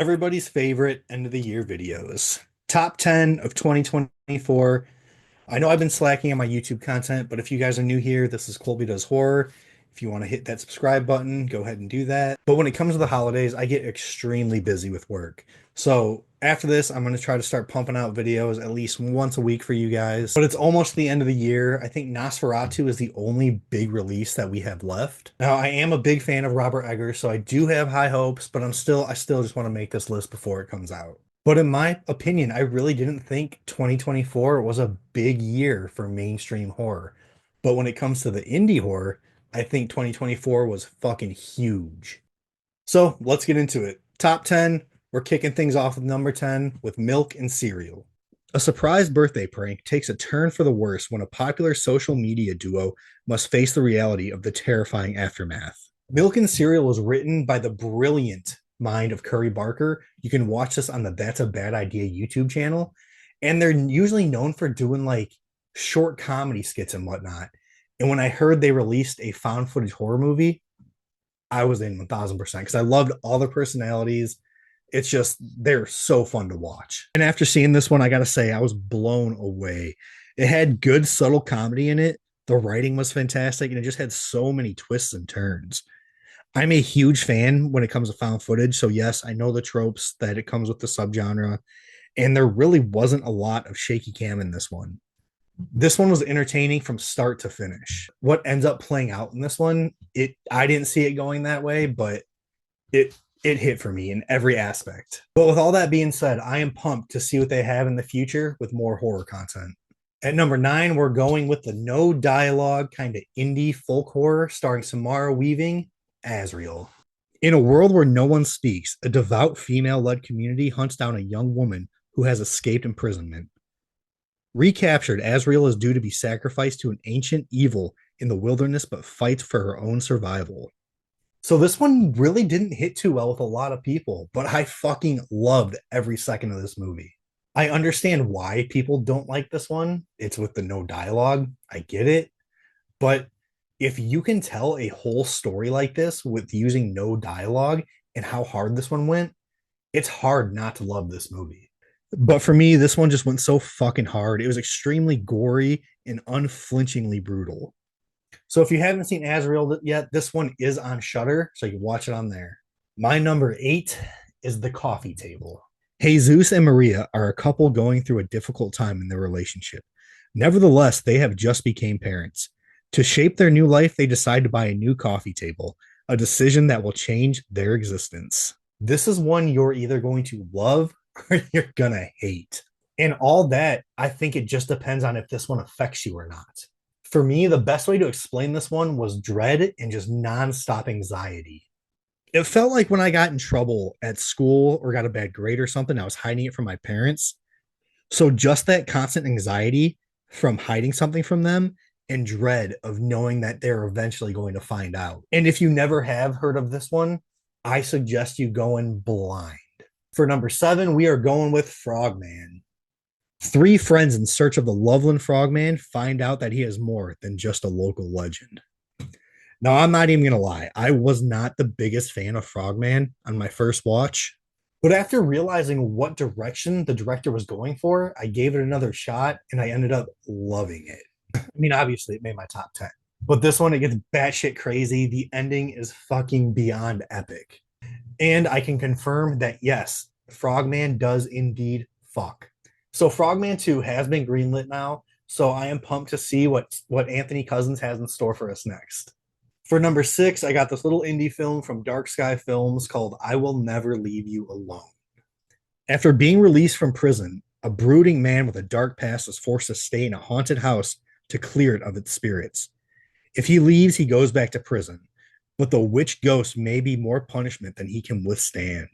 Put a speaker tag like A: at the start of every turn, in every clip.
A: Everybody's favorite end of the year videos. Top 10 of 2024. I know I've been slacking on my YouTube content, but if you guys are new here, this is Colby Does Horror. If you want to hit that subscribe button, go ahead and do that. But when it comes to the holidays, I get extremely busy with work. So after this, I'm going to try to start pumping out videos at least once a week for you guys. But it's almost the end of the year. I think Nosferatu is the only big release that we have left. Now, I am a big fan of Robert Eggers, so I do have high hopes, but I still just want to make this list before it comes out. But in my opinion, I really didn't think 2024 was a big year for mainstream horror. But when it comes to the indie horror, I think 2024 was fucking huge. So let's get into it. Top 10, we're kicking things off with number 10 with Milk and Cereal. A surprise birthday prank takes a turn for the worse when a popular social media duo must face the reality of the terrifying aftermath. Milk and Cereal was written by the brilliant mind of Curry Barker. You can watch this on the That's a Bad Idea YouTube channel. And they're usually known for doing like short comedy skits and whatnot. And when I heard they released a found footage horror movie, I was in 1000% because I loved all the personalities. It's just, they're so fun to watch. And after seeing this one, I got to say, I was blown away. It had good, subtle comedy in it. The writing was fantastic, and it just had so many twists and turns. I'm a huge fan when it comes to found footage. So, yes, I know the tropes that it comes with the subgenre, and there really wasn't a lot of shaky cam in this one. This one was entertaining from start to finish. What ends up playing out in this one, I didn't see it going that way, but it it hit for me in every aspect. But with all that being said, I am pumped to see what they have in the future with more horror content. At number 9, we're going with the no dialogue kind of indie folk horror starring Samara Weaving, Azreel. In a world where no one speaks, a devout female led community hunts down a young woman who has escaped imprisonment. Recaptured, Azrael is due to be sacrificed to an ancient evil in the wilderness, but fights for her own survival. So this one really didn't hit too well with a lot of people, but I fucking loved every second of this movie. I understand why people don't like this one. It's with the no dialogue. I get it. But if you can tell a whole story like this with using no dialogue and how hard this one went, it's hard not to love this movie. But for me, this one just went so fucking hard. It was extremely gory and unflinchingly brutal. So if you haven't seen Azrael yet, this one is on Shudder, so you can watch it on there. My number 8 is The Coffee Table. Jesus and Maria are a couple going through a difficult time in their relationship. Nevertheless, they have just become parents. To shape their new life, they decide to buy a new coffee table, a decision that will change their existence. This is one you're either going to love or you're going to hate. And all that, I think it just depends on if this one affects you or not. For me, the best way to explain this one was dread and just nonstop anxiety. It felt like when I got in trouble at school or got a bad grade or something, I was hiding it from my parents. So just that constant anxiety from hiding something from them and dread of knowing that they're eventually going to find out. And if you never have heard of this one, I suggest you go in blind. For number 7, we are going with Frogman. 3 friends in search of the Loveland Frogman find out that he is more than just a local legend. Now, I'm not even going to lie. I was not the biggest fan of Frogman on my first watch. But after realizing what direction the director was going for, I gave it another shot and I ended up loving it. I mean, obviously, it made my top 10. But this one, it gets batshit crazy. The ending is fucking beyond epic. And I can confirm that, yes, Frogman does indeed fuck. So Frogman 2 has been greenlit now, so I am pumped to see what Anthony Cousins has in store for us next. For number 6, I got this little indie film from Dark Sky Films called I Will Never Leave You Alone. After being released from prison, a brooding man with a dark past is forced to stay in a haunted house to clear it of its spirits. If he leaves, he goes back to prison, but the witch ghost may be more punishment than he can withstand.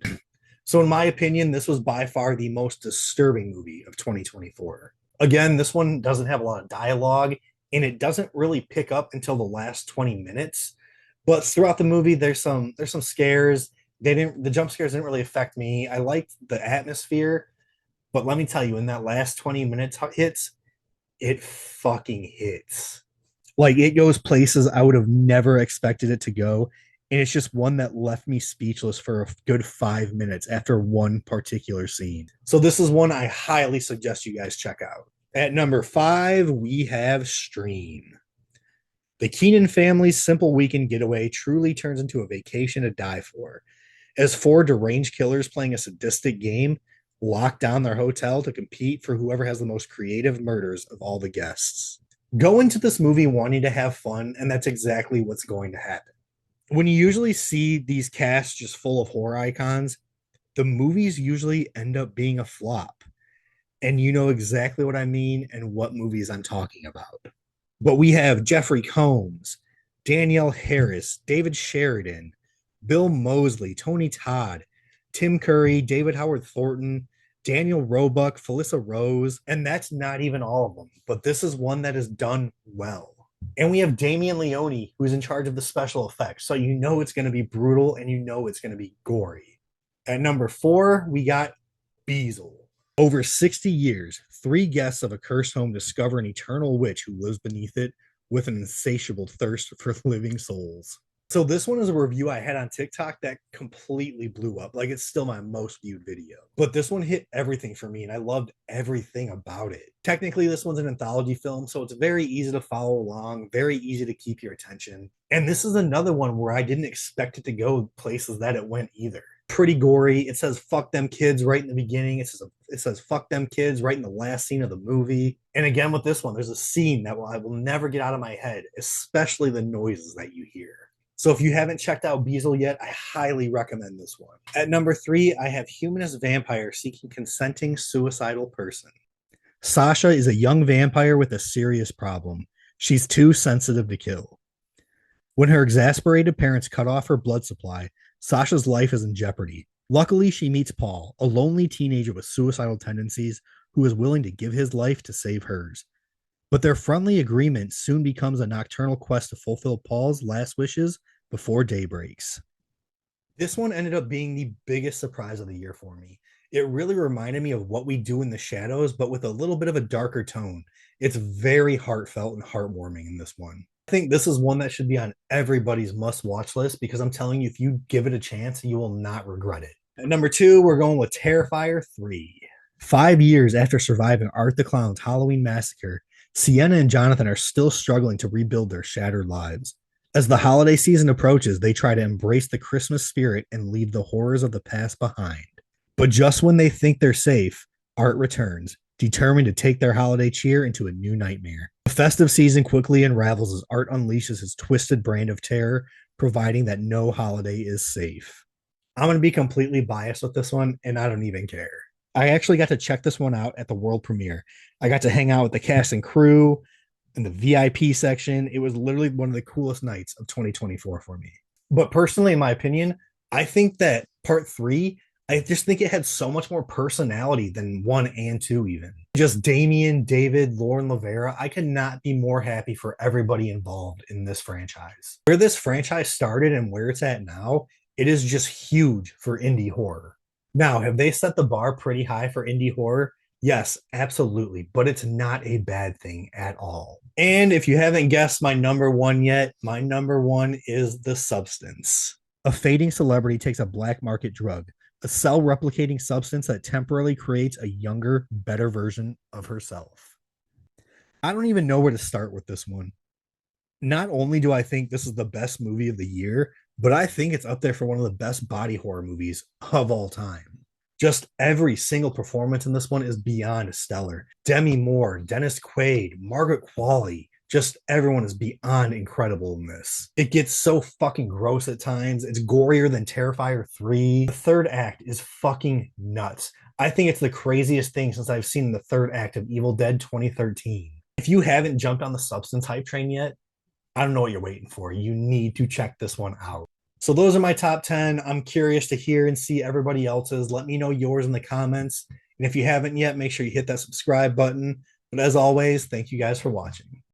A: So in my opinion, this was by far the most disturbing movie of 2024. Again, this one doesn't have a lot of dialogue, and it doesn't really pick up until the last 20 minutes. But throughout the movie, there's some scares. The jump scares didn't really affect me. I liked the atmosphere, but let me tell you, in that last 20 minutes it fucking hits. Like, it goes places I would have never expected it to go, And it's just one that left me speechless for a good 5 minutes after one particular scene. So this is one I highly suggest you guys check out. At number 5, we have Stream. The Keenan family's simple weekend getaway truly turns into a vacation to die for, as four deranged killers playing a sadistic game lock down their hotel to compete for whoever has the most creative murders of all the guests. Go into this movie wanting to have fun, and that's exactly what's going to happen. When you usually see these casts just full of horror icons, the movies usually end up being a flop. And you know exactly what I mean and what movies I'm talking about. But we have Jeffrey Combs, Danielle Harris, David Sheridan, Bill Moseley, Tony Todd, Tim Curry, David Howard Thornton, Daniel Roebuck, Felissa Rose, and that's not even all of them. But this is one that is done well. And we have Damian Leone, who's in charge of the special effects. So you know it's going to be brutal and you know it's going to be gory. At number 4, we got Beazle. Over 60 years, 3 guests of a cursed home discover an eternal witch who lives beneath it with an insatiable thirst for living souls. So this one is a review I had on TikTok that completely blew up. Like, it's still my most viewed video. But this one hit everything for me, and I loved everything about it. Technically, this one's an anthology film, so it's very easy to follow along, very easy to keep your attention. And this is another one where I didn't expect it to go places that it went either. Pretty gory. It says fuck them kids right in the beginning. It says fuck them kids right in the last scene of the movie. And again with this one, there's a scene that I will never get out of my head, especially the noises that you hear. So if you haven't checked out Beazle yet, I highly recommend this one. At number 3, I have Humanist Vampire Seeking Consenting Suicidal Person. Sasha is a young vampire with a serious problem. She's too sensitive to kill. When her exasperated parents cut off her blood supply, Sasha's life is in jeopardy. Luckily, she meets Paul, a lonely teenager with suicidal tendencies who is willing to give his life to save hers. But their friendly agreement soon becomes a nocturnal quest to fulfill Paul's last wishes before day breaks. This one ended up being the biggest surprise of the year for me. It really reminded me of What We Do in the Shadows, but with a little bit of a darker tone. It's very heartfelt and heartwarming in this one. I think this is one that should be on everybody's must-watch list because I'm telling you, if you give it a chance, you will not regret it. At number 2, we're going with Terrifier 3. 5 years after surviving Art the Clown's Halloween massacre, Sienna and Jonathan are still struggling to rebuild their shattered lives. As the holiday season approaches, they try to embrace the Christmas spirit and leave the horrors of the past behind. But just when they think they're safe, Art returns, determined to take their holiday cheer into a new nightmare. The festive season quickly unravels as Art unleashes his twisted brand of terror, providing that no holiday is safe. I'm going to be completely biased with this one, and I don't even care. I actually got to check this one out at the world premiere. I got to hang out with the cast and crew in the VIP section. It was literally one of the coolest nights of 2024 for me. But personally, in my opinion, I think that part 3, I just think it had so much more personality than 1 and 2 even. Just Damien, David, Lauren Lavera. I could not be more happy for everybody involved in this franchise. Where this franchise started and where it's at now, it is just huge for indie horror. Now, have they set the bar pretty high for indie horror? Yes, absolutely, but it's not a bad thing at all. And if you haven't guessed my number 1 yet, my number 1 is The Substance. A fading celebrity takes a black market drug, a cell-replicating substance that temporarily creates a younger, better version of herself. I don't even know where to start with this one. Not only do I think this is the best movie of the year, but I think it's up there for one of the best body horror movies of all time. Just every single performance in this one is beyond stellar. Demi Moore, Dennis Quaid, Margaret Qualley, just everyone is beyond incredible in this. It gets so fucking gross at times. It's gorier than Terrifier 3. The third act is fucking nuts. I think it's the craziest thing since I've seen the third act of Evil Dead 2013. If you haven't jumped on the Substance hype train yet, I don't know what you're waiting for. You need to check this one out. So those are my top 10. I'm curious to hear and see everybody else's. Let me know yours in the comments. And if you haven't yet, make sure you hit that subscribe button. But as always, thank you guys for watching.